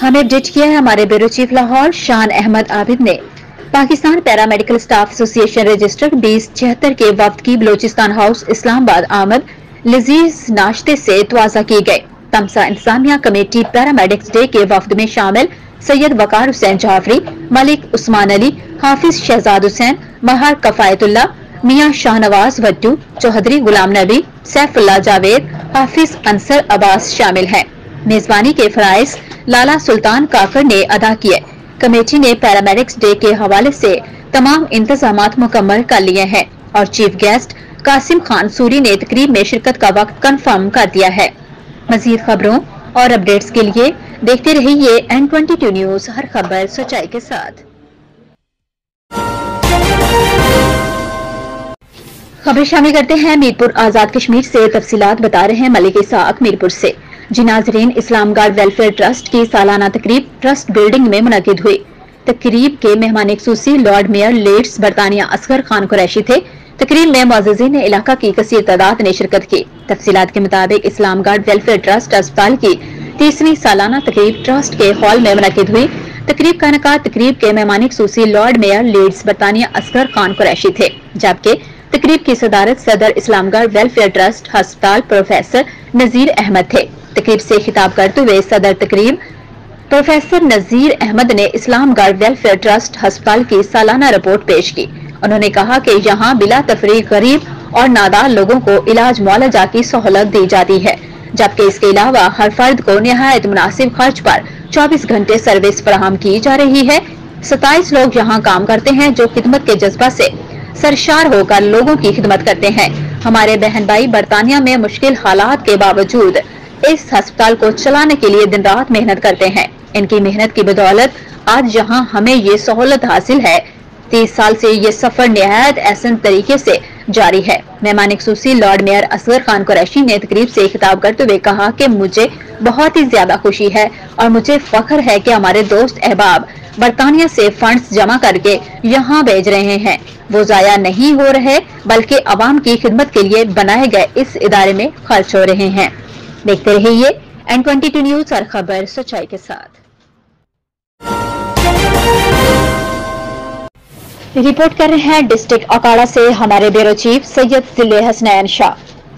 हमें अपडेट किया है हमारे ब्यूरो चीफ लाहौर शान अहमद आबिद ने। Pakistan paramedical staff association registered 2076 के वफ्द की बलोचिस्तान हाउस इस्लामाबाद आमद लजीज नाश्ते से तवाज़ा किए गए। तमसा इंतजामिया कमेटी पैरामेडिक्स डे के वफ्द में शामिल सैयद वकार हुसैन जाफरी, मलिक उस्मान अली, हाफिज शहजाद हुसैन, महर कफायतुल्ला, मियां शाहनवाज वड्डू, चौधरी गुलाम नबी, सैफुल्लाह जावेद, हाफिज अंसर अब्बास शामिल हैं। मेजबानी के फराइज लाला सुल्तान काकर ने अदा किए। कमेटी ने पैरामेडिक्स डे के हवाले से तमाम इंतजामात मुकम्मल कर लिए हैं और चीफ गेस्ट कासिम खान सूरी ने तकरीब में शिरकत का वक्त कन्फर्म कर दिया है। मजीद खबरों और अपडेट्स के लिए देखते रहिए N22 न्यूज, हर खबर सच्चाई के साथ। खबर शामिल करते हैं मीरपुर आजाद कश्मीर से। तफसीलात बता रहे हैं मलिक इसाक मीरपुर से। जी नाजरीन, इस्लाम गार्ड वेलफेयर ट्रस्ट की सालाना तकरीब ट्रस्ट बिल्डिंग में मुनक़िद हुई। तकरीब के मेहमान खुसूसी लॉर्ड मेयर लीड्स बरतानिया असगर खान कुरैशी थे। तकरीब में मुअज़्ज़िज़ीन इलाका की कसीर तादाद ने शिरकत की। तफसीलात के मुताबिक इस्लाम गार्ड वेलफेयर ट्रस्ट अस्पताल की 30वीं सालाना तकरीब ट्रस्ट के हॉल में मुनक़िद हुई। तकरीब का इनेकाद तकरीब के मेहमान खुसूसी लॉर्ड मेयर लीड्स बरतानिया असगर खान कुरैशी थे, जबकि तकरीब की सदारत सदर इस्लाम गार्ड वेलफेयर ट्रस्ट अस्पताल प्रोफेसर नजीर अहमद थे। तकरीब से खिताब करते हुए सदर तकरीब प्रोफेसर नजीर अहमद ने इस्लाम गार्ड वेलफेयर ट्रस्ट अस्पताल की सालाना रिपोर्ट पेश की। उन्होंने कहा कि यहाँ बिला तफरीक गरीब और नादार लोगों को इलाज मुआलजा की सहूलत दी जाती है, जबकि इसके अलावा हर फर्द को निहायत मुनासिब खर्च पर 24 घंटे सर्विस फराहम की जा रही है। 27 लोग यहाँ काम करते हैं जो खिदमत के जज्बा से सरशार होकर लोगों की खिदमत करते हैं। हमारे बहन भाई बरतानिया में मुश्किल हालात के बावजूद इस अस्पताल को चलाने के लिए दिन रात मेहनत करते हैं। इनकी मेहनत की बदौलत आज यहाँ हमें ये सहूलत हासिल है। 30 साल से ये सफर निहायत एहसन तरीके से जारी है। मेहमान खुसूसी लॉर्ड मेयर असगर खान कुरैशी ने तकरीब से खिताब करते हुए कहा कि मुझे बहुत ही ज्यादा खुशी है और मुझे फख्र है कि हमारे दोस्त अहबाब बरतानिया से फंड्स जमा करके यहाँ भेज रहे हैं। वो जाया नहीं हो रहे बल्कि अवाम की खिदमत के लिए बनाए गए इस इदारे में खर्च हो रहे हैं। देखते रहिए N22 न्यूज, हर खबर सच्चाई के साथ। रिपोर्ट कर रहे हैं डिस्ट्रिक्ट अकाड़ा से हमारे ब्यूरो चीफ सैयद जिले हसनैन शाह।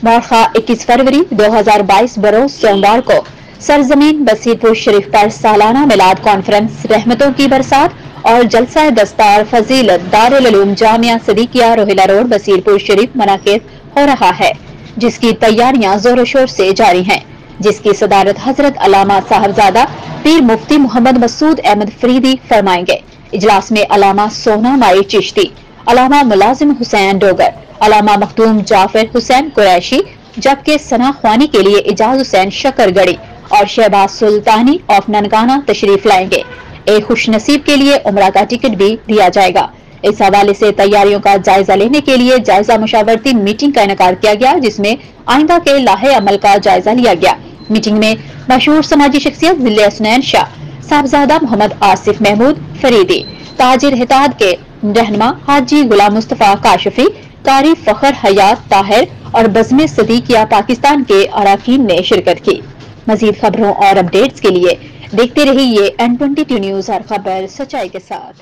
मौखा 21 फरवरी 2022 बरोज सोमवार को सरजमीन बसीरपुर शरीफ पर सालाना मिलाद कॉन्फ्रेंस रहमतों की बरसात और जलसा दस्तार फजीलत दारुल उलूम जामिया सदीकिया रोहिला रोड बसीरपुर शरीफ मुनक़िद हो रहा है, जिसकी तैयारियां जोरों शोर से जारी हैं, जिसकी सदारत हजरत अलामा साहबजादा पीर मुफ्ती मोहम्मद मसूद अहमद फरीदी फरमाएंगे। इजलास में अलामा सोना माई चिश्ती, अलामा मुलाजिम हुसैन डोगर, अलामा मखदूम जाफर हुसैन कुरैशी, जबकि सना ख्वानी के लिए इजाज हुसैन शकरगढ़ी और शहबाज सुल्तानी ऑफ ननकाना तशरीफ लाएंगे। एक खुश नसीब के लिए उमरा का टिकट भी दिया जाएगा। इस हवाले से तैयारियों का जायजा लेने के लिए जायजा मुशावरती मीटिंग का इनेकाद किया गया, जिसमें आइंदा के लाहे अमल का जायजा लिया गया। मीटिंग में मशहूर समाजी शख्सियत जिले हसनैन शाह, साहबजादा मोहम्मद आसिफ महमूद फरीदी, ताजिर हिताद के रहनुमा हाजी गुलाम मुस्तफा काशिफी, कारी फखर हयात ताहिर और बज़्म सदीकिया पाकिस्तान के अराकीन ने शिरकत की। मजीद खबरों और अपडेट्स के लिए देखते रहिए N22 न्यूज, हर खबर सच्चाई के साथ।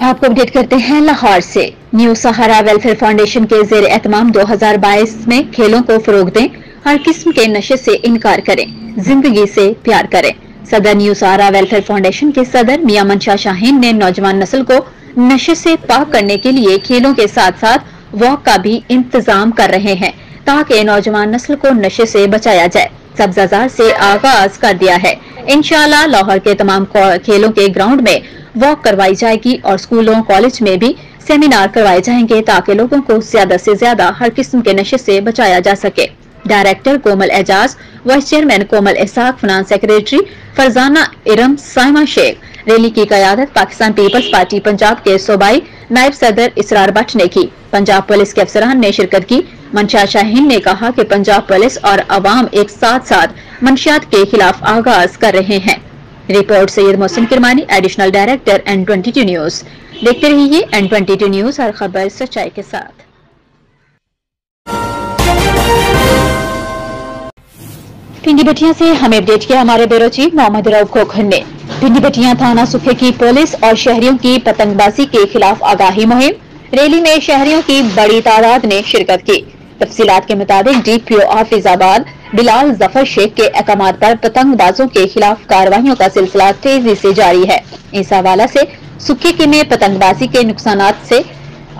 आपको अपडेट करते हैं लाहौर से। न्यू सहारा वेलफेयर फाउंडेशन के ज़ेर एहतमाम 2022 में खेलों को फरोग दें, हर किस्म के नशे से इनकार करें, जिंदगी से प्यार करें। सदर न्यू सहारा वेलफेयर फाउंडेशन के सदर मियां मंशा शाहीन ने नौजवान नस्ल को नशे से पाक करने के लिए खेलों के साथ साथ वॉक का भी इंतजाम कर रहे हैं, ताकि नौजवान नस्ल को नशे से बचाया जाए। सब्जाजार से आगाज कर दिया है। इंशाअल्लाह लाहौर के तमाम खेलों के ग्राउंड में वॉक करवाई जाएगी और स्कूलों कॉलेज में भी सेमिनार करवाए जाएंगे, ताकि लोगों को ज्यादा से ज्यादा हर किस्म के नशे से बचाया जा सके। Director Komal Ejaz, vice chairman Komal Ehsaq, finance secretary Farzana Iram, Saima Sheikh. Rally की क़यादत पाकिस्तान पीपल्स पार्टी पंजाब के सूबाई नायब सदर इसरार भट्ट ने की। पंजाब पुलिस के अफसरान ने शिरकत की। मंशा शाहीन ने कहा कि पंजाब पुलिस और अवाम एक साथ साथ मंशियात के खिलाफ आगाज कर रहे हैं। Report Syed Mohsin Kirmani, additional director N22 news. देखते रहिए N22 न्यूज, हर खबर सच्चाई के साथ। पिंडी बटिया से हमें अपडेट किया हमारे ब्यूरो चीफ मोहम्मद रऊफ खोखर ने। पिंडी बटिया थाना सुखे की पुलिस और शहरियों की पतंगबाजी के खिलाफ आगाही मुहिम। रैली में शहरियों की बड़ी तादाद ने शिरकत की। तफसीलात के मुताबिक DPO हाफिजाबाद बिलाल जफर शेख के अहकामात पर पतंगबाजों के खिलाफ कार्रवाइयों का सिलसिला तेजी से जारी है। इस हवाला से सुखे में पतंगबाजी के नुकसानात से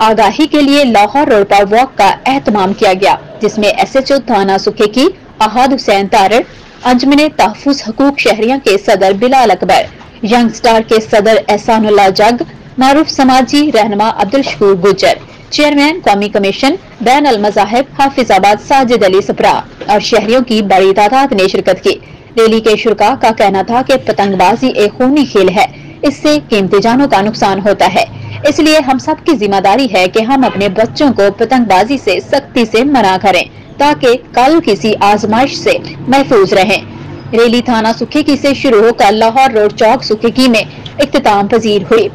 आगाही के लिए लाहौर रोड पर वॉक का एहतमाम किया गया, जिसमें SHO थाना सुखे की अहाद हुसैन तारड़, अंजमने तहफुज हकूक शहरिया के सदर बिलाल अकबर, यंग स्टार के सदर एहसानुल्लाह जग, मारूफ समाजी रहनुमा अब्दुल शकूर गुजर, चेयरमैन कौमी कमीशन बैन अल मज़ाहिब हाफिजाबाद साजिद अली सप्रा और शहरियों की बड़ी तादाद ने शिरकत की। रैली के शुरका का कहना था कि पतंगबाजी एक खूनी खेल है, इससे कीमती जानों का नुकसान होता है, इसलिए हम सब की जिम्मेदारी है कि हम अपने बच्चों को पतंगबाजी से सख्ती से मना करें ताकि कल किसी आजमाइश से महफूज रहें। रैली थाना सुखेकी से शुरू होकर लाहौर रोड चौक सुखेकी में इख्तिताम पजीर हुई।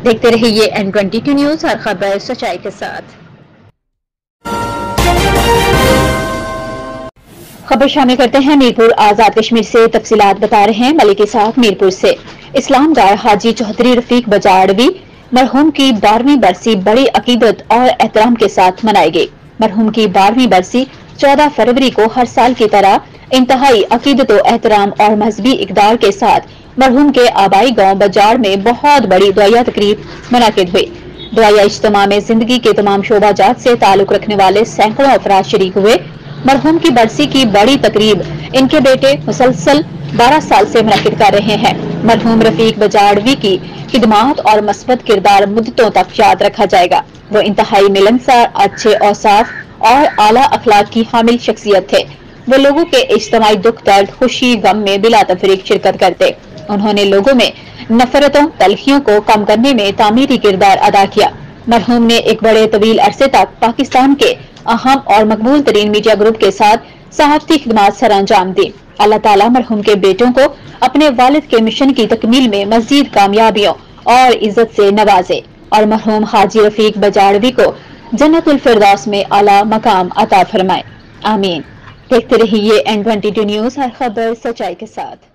देखते रहिए N22 न्यूज, हर खबर सच्चाई के साथ। खबर शामिल करते हैं मीरपुर आजाद कश्मीर से। तफसीलात बता रहे हैं मलिक साहब मीरपुर से। इस्लाम गाय हाजी चौधरी रफीक बजाड़वी मरहूम की 12वीं बरसी बड़ी अकीदत और एहतराम के साथ मनाई गई। मरहूम की 12वीं बरसी 14 फरवरी को हर साल की तरह इंतहाई अकीदत और एहतराम और मजहबी इकदार के साथ मरहूम के आबाई गांव बजाड़ में बहुत बड़ी दुआया तकरीब मुनाकिद हुई। दुआया इज्तिमा में जिंदगी के तमाम शोबाजात से ताल्लुक रखने वाले सैकड़ों अफराद शरीक हुए। मरहूम की बरसी की बड़ी तकरीब इनके बेटे मुसलसल 12 साल से मुनाकिद कर रहे हैं। मरहूम रफीक बजाड़वी की खिदमात और मस्बत किरदार मुद्दतों तक याद रखा जाएगा। वो इंतहाई मिलनसार, अच्छे औसाफ और आला अखलाक की हामिल शख्सियत थे। वो लोगों के इज्तिमाई दुख दर्द खुशी गम में बिला तफरीक शिरकत करते। उन्होंने लोगों में नफरतों तलखियों को कम करने में तामीरी किरदार अदा किया। मरहूम ने एक बड़े तवील अरसे तक पाकिस्तान के अहम और मकबूल तरीन मीडिया ग्रुप के साथ सहाफती खिदमात सर अंजाम दी। अल्लाह ताला मरहूम के बेटों को अपने वालिद के मिशन की तकमील में मजीद कामयाबियों और इज्जत से नवाजे और मरहूम हाजी रफीक बजाड़वी को जन्नतुल फिरदौस में आला मकाम अता फरमाए। आमीन। देखते रहिए N22 न्यूज, हर खबर सच्चाई के साथ।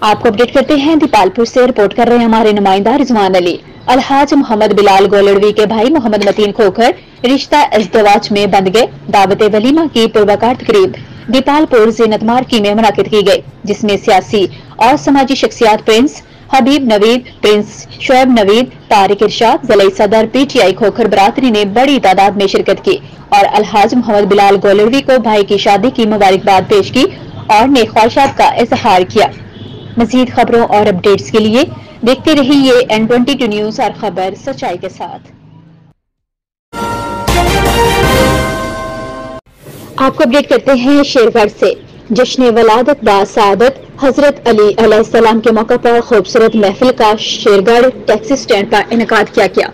आपको अपडेट करते हैं दीपालपुर से। रिपोर्ट कर रहे हैं हमारे नुमाइंदा रिजवान अली। अलहाज मोहम्मद बिलाल गोलड़वी के भाई मोहम्मद मतीन खोखर रिश्ता इज़्दिवाज में बंध गए। दावत वलीमा की पुरवकार तकरीब दीपालपुर ज़ीनत मार्की में मुनाकिद की गई, जिसमें सियासी और समाजी शख्सियात प्रिंस हबीब नवीद, प्रिंस शोएब नवीद, तारिक इरशाद, ज़िला सदर PTI खोखर बरादरी ने बड़ी तादाद में शिरकत की और अलहाज मोहम्मद बिलाल गोलड़वी को भाई की शादी की मुबारकबाद पेश की और नेक ख्वाहिशात का इजहार किया। मजीद खबरों और अपडेट्स के लिए देखते रहिए N22 न्यूज, हर खबर सच्चाई के साथ। आपको अपडेट करते हैं शेरगढ़ से। जश्न वलादत बा सादत हजरत अली अलैहिस्सलाम के मौके पर खूबसूरत महफिल का शेरगढ़ टैक्सी स्टैंड पर इनेकाद किया गया,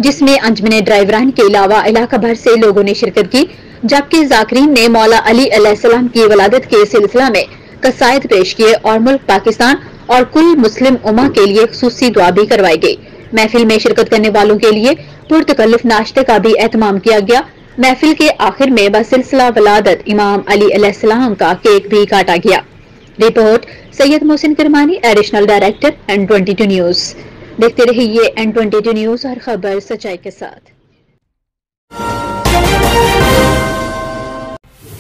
जिसमें अंजमने ड्राइवरान के अलावा इलाका भर से लोगों ने शिरकत की, जबकि जाकिरीन ने मौला अली अलैहिस्सलाम की वलादत के सिलसिला में कसायद पेश किए और मुल्क पाकिस्तान और कुल मुस्लिम उम्मा के लिए खुसूसी दुआ भी करवाई गई। महफिल में शिरकत करने वालों के लिए पुरतकल्लुफ नाश्ते का भी एहतमाम किया गया। महफिल के आखिर में बसिलसिला वलादत इमाम अली अलैहिस्सलाम का केक भी काटा गया। Report Syed Mohsin करमानी, additional director N22 news. देखते रहिए N22 न्यूज, हर खबर सच्चाई के साथ।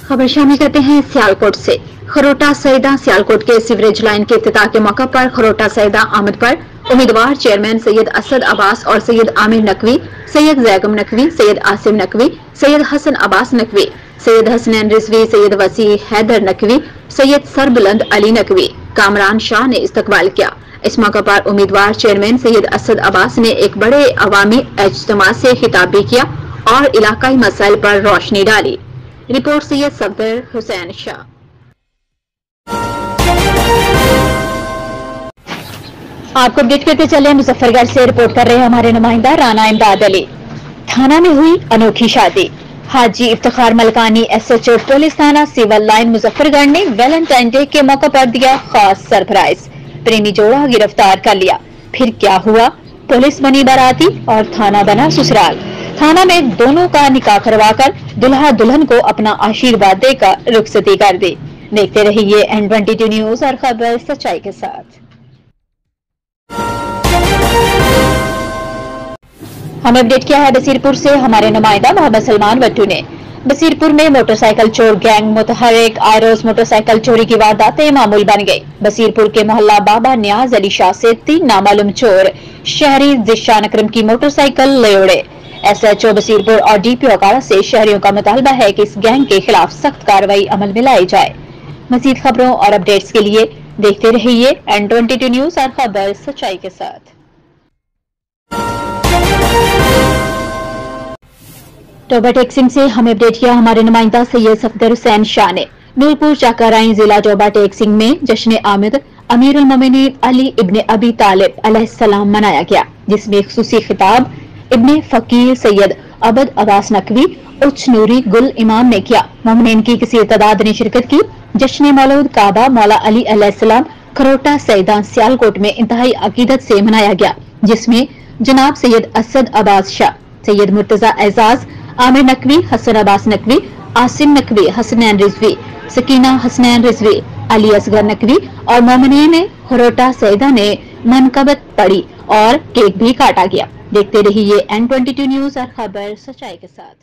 खबर शामिल करते हैं सियालकोट से। खरोटा सईदा सियालकोट के सीवरेज लाइन के इफ्तिताह के मौके पर खरोटा सईदा आमद पर उम्मीदवार चेयरमैन सैयद असद अब्बास और सैयद आमिर नकवी, सैयद जैगम नकवी, सैयद आसिम नकवी, सैयद हसन अब्बास नकवी, सैयद हसनैन रिजवी, सैयद वसी हैदर नकवी, सैयद सरबुलंद अली नकवी, कामरान शाह ने इस्तकबाल किया। इस मौके पर उम्मीदवार चेयरमैन सैयद असद अब्बास ने एक बड़े अवामी इज्तिमा से खिताब भी किया और इलाकाई मसाइल पर रोशनी डाली। रिपोर्ट सैयद सफदर हुसैन शाह। आपको अपडेट करते चले मुजफ्फरगढ़ से। रिपोर्ट कर रहे हैं हमारे नुमाइंदा राना इमदाद अली। थाना में हुई अनोखी शादी। हाजी इफ्तिखार मलकानी SHO पुलिस थाना सिविल लाइन मुजफ्फरगढ़ ने वैलेंटाइन डे के मौके पर दिया खास सरप्राइज। प्रेमी जोड़ा गिरफ्तार कर लिया। फिर क्या हुआ? पुलिस बनी बाराती और थाना बना ससुराल। थाना में दोनों का निकाह करवा कर दुल्हा दुल्हन को अपना आशीर्वाद देकर रुखसती कर दी। देखते रहिए N22 न्यूज और खबर सच्चाई के साथ। हमें अपडेट किया है बसीरपुर से हमारे नुमाइंदा मोहम्मद सलमान वट्टू ने। बसीरपुर में मोटरसाइकिल चोर गैंग मुतहर्रिक आरोज मोटरसाइकिल चोरी की वारदातें मामूल बन गई। बसीरपुर के मोहल्ला बाबा न्याज अली शाह से 3 नामालूम चोर शहरी जिशान अकरम की मोटरसाइकिल ले उड़े। SHO बसीरपुर और DPO अकाड़ा से शहरियों का मुतालबा है कि इस गैंग के खिलाफ सख्त कार्रवाई अमल में लाई जाए। मजीद खबरों और अपडेट्स के लिए देखते रहिए N22 न्यूज और खबर सच्चाई के साथ। टोबा टेक्सिंग से हमें अपडेट किया हमारे नुमाइंदा सैयद सफदर हुसैन शाह ने। नूरपुर चाकाराई जिला टोबा टेक्सिंग में जश्न आमिद अमीर उल मोमिनीन अली इब्ने अबी तालिब अलैहिस्सलाम मनाया गया, जिसमें खुसूसी खिताब इब्ने फकीर सैयद अबद अब्बास नकवी उच्च नूरी गुल इमाम ने किया। मोमिनीन की किसी तादाद ने शिरकत की। जश्न मौलूद काबा मौला अली अलैहिस्सलाम खरोटा सैदान सियालकोट में इंतहाई अकीदत से मनाया गया, जिसमें जनाब सैयद असद अब्बास शाह, सैयद मुर्तजा एजाज, आमिर नकवी, हसन अब्बास नकवी, आसिम नकवी, हसनैन रिजवी, सकीना हसनैन रिजवी, अली असगर नकवी और मोमिनीन खरोटा सैदा ने मनकबत पढ़ी और केक भी काटा गया। देखते रहिए N22 न्यूज और खबर सच्चाई के साथ।